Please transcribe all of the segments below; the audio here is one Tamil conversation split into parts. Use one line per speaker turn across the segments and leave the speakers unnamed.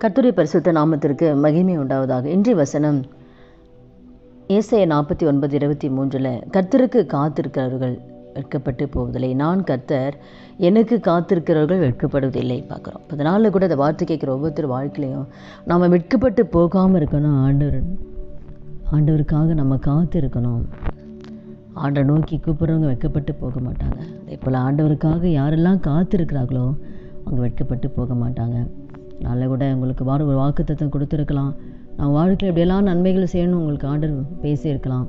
கர்த்தருடைய பரிசுத்த நாமத்திற்கு மகிமை உண்டாவதாக. இன்றைய வசனம் ஏசாயா 49:23 கர்த்தருக்கு காத்திருக்கிறவர்கள் வெட்கப்பட்டு போவதில்லை, நான் கர்த்தர் எனக்கு காத்திருக்கிறவர்கள் வெட்கப்படுவதில்லை பார்க்குறோம். அதனால கூட இந்த வார்த்தை கேட்குற ஒவ்வொருத்தர் வாழ்க்கையிலையும் நாம் வெட்கப்பட்டு போகாமல் இருக்கணும். ஆண்டவருக்காக நம்ம காத்திருக்கணும். ஆண்டை நோக்கி கூப்பிட்றவங்க வெட்கப்பட்டு போக மாட்டாங்க. அதே போல் ஆண்டவருக்காக யாரெல்லாம் காத்திருக்கிறாங்களோ அவங்க வெட்கப்பட்டு போக மாட்டாங்க. அதனால் கூட உங்களுக்கு ஒரு வாக்குத்தத்தம் கொடுத்துருக்கலாம். நான் வாழ்க்கையில் எப்படியெல்லாம் நன்மைகள் செய்யணும் உங்களுக்கு ஆண்டவர் பேசியிருக்கலாம்.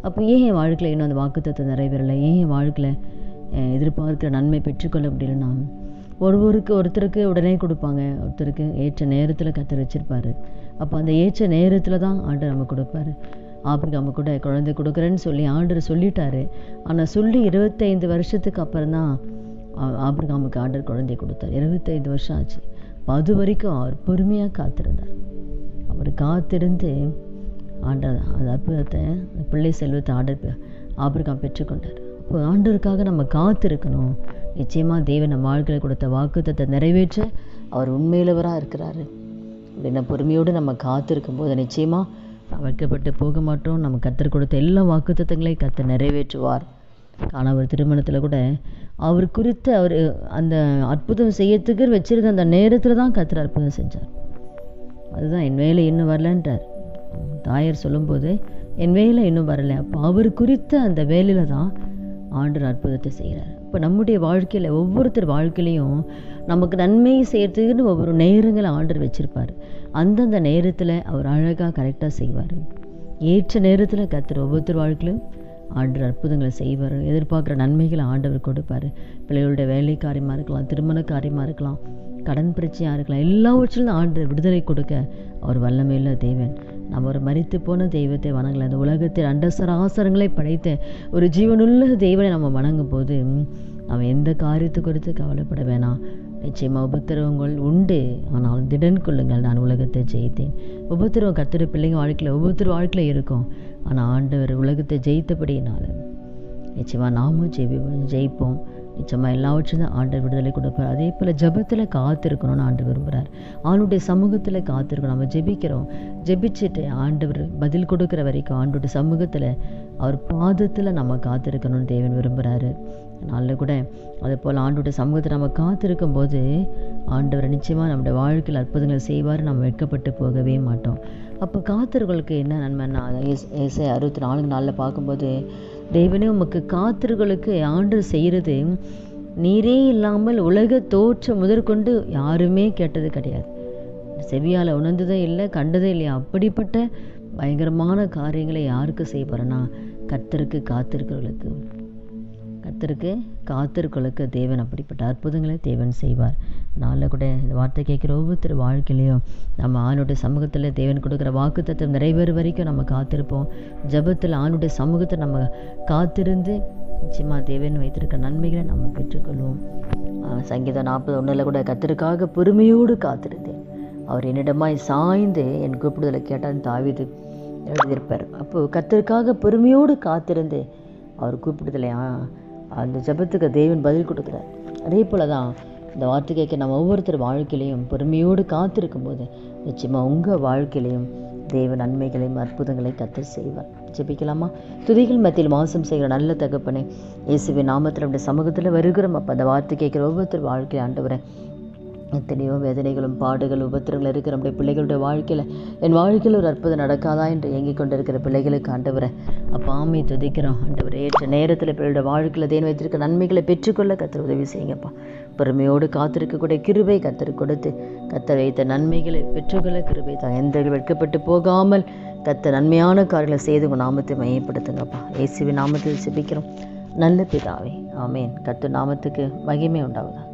அப்போ ஏன் என் வாழ்க்கையில் இன்னும் அந்த வாக்குத்தத்தம் நிறைவேறலை, ஏன் என் வாழ்க்கையில் எதிர்பார்க்கிற நன்மை பெற்றுக்கொள்ள முடியலன்னா, ஒருத்தருக்கு உடனே கொடுப்பாங்க, ஒருத்தருக்கு ஏற்ற நேரத்தில் கர்த்தர் வச்சுருப்பார். அப்போ அந்த ஏற்ற நேரத்தில் தான் ஆண்டவர் நம்ம கொடுப்பாரு. ஆபிரகாமு கூட குழந்தை கொடுக்குறேன்னு சொல்லி ஆண்டவர் சொல்லிட்டாரு. ஆனால் சொல்லி 25 வருஷத்துக்கு அப்புறம் தான் ஆபிரகாமுக்கு ஆண்டவர் குழந்தை கொடுத்தார். 25 வருஷம் ஆச்சு. அது வரைக்கும் அவர் பொறுமையாக காத்திருந்தார். அவர் காத்திருந்து ஆண்டவர் அந்த அற்புதத்தை, பிள்ளை செல்வத்தை ஆபிரகாம் பெற்றுக்கொண்டார். அப்போ ஆண்டவருக்காக நம்ம காத்திருக்கணும். நிச்சயமாக தேவன் நம்ம வாழ்க்கையில் கொடுத்த வாக்குத்தத்தை நிறைவேற்ற அவர் உண்மையிலவராக இருக்கிறாரு. அப்படின்னா பொறுமையோடு நம்ம காத்திருக்கும் போது நிச்சயமாக வெட்கப்பட்டு போக மாட்டோம். நம்ம கர்த்தர் கொடுத்த எல்லா வாக்குத்தத்தங்களையும் கர்த்தர் நிறைவேற்றுவார். ஆனால் ஒரு திருமணத்தில் கூட அவர் குறித்து அவர் அந்த அற்புதம் செய்யறதுக்கு வச்சிருந்த அந்த நேரத்தில் தான் கர்த்தர் அற்புதம் செஞ்சார். அதுதான் என் வேலை இன்னும் வரலன்றார். தாயார் சொல்லும்போது என் வேலை இன்னும் வரலை. அப்போ அவர் குறித்த அந்த வேலையில் தான் ஆண்டவர் அற்புதத்தை செய்கிறார். இப்போ நம்முடைய வாழ்க்கையில் ஒவ்வொருத்தர் வாழ்க்கையிலையும் நமக்கு நன்மை செய்கிறதுக்குன்னு ஒவ்வொரு நேரங்களை ஆண்டவர் வச்சுருப்பார். அந்தந்த நேரத்தில் அவர் அழகாக கரெக்டாக செய்வார். ஏற்ற நேரத்தில் கர்த்தர் ஒவ்வொருத்தர் வாழ்க்கையிலும் ஆண்டவர் அற்புதங்களை செய்வார். எதிர்பார்க்குற நன்மைகளை ஆண்டவர் கொடுப்பார். பிள்ளைகளுடைய வேலை காரியமாக இருக்கலாம், திருமண காரியமாக இருக்கலாம், கடன் பிரச்சனையாக இருக்கலாம், எல்லாவற்றிலும் ஆண்டவர் விடுதலை கொடுக்க அவர் வல்லமையுள்ள தேவன். நம்ம ஒரு மரித்து போன தெய்வத்தை வணங்கலாம். அந்த உலகத்தில் அண்டசராசரங்களை படைத்த ஒரு ஜீவனுள்ள தெய்வனை நம்ம வணங்கும் போது நம்ம எந்த காரியத்தை குறித்து கவலைப்பட வேணாம். நிச்சயமாக உபத்திரவங்கள் உண்டு, ஆனால் திடன் கொள்ளுங்கள், நான் உலகத்தை ஜெயித்தேன். உபத்திரவம் கர்த்தருடைய பிள்ளைங்க வாழ்க்கையில் ஒவ்வொருத்தர் வாழ்க்கையில் இருக்கும். ஆனால் ஆண்டவர் உலகத்தை ஜெயித்தபடியினால நிச்சயமாக நாமும் ஜெயிப்போம். நிச்சயமாக எல்லாவற்றும் தான் ஆண்டவர் விடுதலை கொடுப்பார். அதே போல் ஜெபத்தில் காத்திருக்கணும்னு ஆண்டவர் விரும்புகிறார். ஆண்டுடைய சமூகத்தில் காத்திருக்கணும். நம்ம ஜெபிக்கிறோம், ஜெபிச்சுட்டு ஆண்டவர் பதில் கொடுக்குற வரைக்கும் ஆண்டுடைய சமூகத்தில் அவர் பாதத்தில் நம்ம காத்திருக்கணும்னு தேவன் விரும்புகிறாரு. அதனால கூட அதே போல் ஆண்டுடைய சமூகத்தை நம்ம காத்திருக்கும் போது ஆண்டவர் நிச்சயமாக நம்முடைய வாழ்க்கையில் அற்புதங்கள் செய்வார். நம்ம வெட்கப்பட்டு போகவே மாட்டோம். அப்போ காத்திருகளுக்கு என்ன நன்மைன்னா, ஏசாயா 64:4 பார்க்கும்போது தேவனே உமக்கு காத்திருகளுக்கு ஆண்டவர் செய்கிறது நீரே இல்லாமல் உலக தோற்றம் முதற்கொண்டு யாருமே கேட்டது கிடையாது, செவியால் உணர்ந்ததே இல்லை, கண்டதே இல்லையா. அப்படிப்பட்ட பயங்கரமான காரியங்களை யாருக்கு செய்ய போகிறேன்னா கர்த்தருக்கு காத்திருக்கிறவர்களுக்கு தேவன் அப்படிப்பட்ட அற்புதங்களை தேவன் செய்வார். அதனால் கூட இந்த வார்த்தை கேட்குற ஒவ்வொருத்தர் வாழ்க்கையிலையும் நம்ம ஆணுடைய சமூகத்தில் தேவன் கொடுக்குற வாக்குத்தத்தம் நிறைவேறும் வரைக்கும் நம்ம காத்திருப்போம். ஜெபத்தில் ஆணுடைய சமூகத்தை நம்ம காத்திருந்து நிச்சயமாக தேவன் வைத்திருக்க நன்மைகளை நம்ம பெற்றுக்கொள்வோம். சங்கீதம் 41 கூட கர்த்தருக்காக பொறுமையோடு காத்திருந்தேன், அவர் என்னிடமாய் சாய்ந்து என் கூப்பிடுதலை கேட்டான்னு தாவீது எழுதியிருப்பார். அப்போது கர்த்தருக்காக பொறுமையோடு காத்திருந்து அவர் கூப்பிடுதலை அந்த ஜெபத்துக்கு தேவன் பதில் கொடுக்குறார். அதே போல் தான் இந்த வார்த்தை கேட்க நம்ம ஒவ்வொருத்தர் வாழ்க்கையிலையும் பொறுமையோடு காத்திருக்கும் போது நிச்சயமாக உங்கள் வாழ்க்கையிலையும் தேவ நன்மைகளையும் அற்புதங்களை கர்த்தர் செய்வார். ஜெபிக்கலாமா? துதிகள் மத்தியில் வாசம் செய்கிற நல்ல தகப்பனே, இயேசுவின் நாமத்தில் நம்முடைய சமூகத்தில் வருகிறோம். அப்போ அந்த வார்த்தை கேட்குற ஒவ்வொருத்தர் வாழ்க்கையை ஆண்டவரே, எத்தனையோ வேதனைகளும் பாடுகள் உபத்திரங்கள் இருக்கிற நம்முடைய பிள்ளைகளுடைய வாழ்க்கையில் என் வாழ்க்கையில் ஒரு அற்புதம் நடக்காதா என்று இயங்கிக் கொண்டிருக்கிற பிள்ளைகளுக்கு ஆண்டவரை அப்போ ஆமை துதிக்கிறோம். ஆண்டவரை ஏற்ற நேரத்தில் பிள்ளையோட வாழ்க்கையில் தேன் வைத்திருக்க நன்மைகளை பெற்றுக்கொள்ள கர்த்தர் உதவி செய்யுங்கப்பா. பொறுமையோடு காத்திருக்கக்கூடிய கிருபை கர்த்தர் கொடுத்து கர்த்தர் வைத்த நன்மைகளை பெற்றுக்கொள்ள கிருபை தான். எந்த வெட்கப்பட்டு போகாமல் கர்த்தர் நன்மையான காரியங்களை செய்து உங்கள் நாமத்தை மையப்படுத்துங்கப்பா. இயேசுவின் நாமத்தில் ஜெபிக்கிறோம் நல்ல பிதாவே, ஆமேன். கர்த்தர் நாமத்துக்கு மகிமை உண்டாவதா.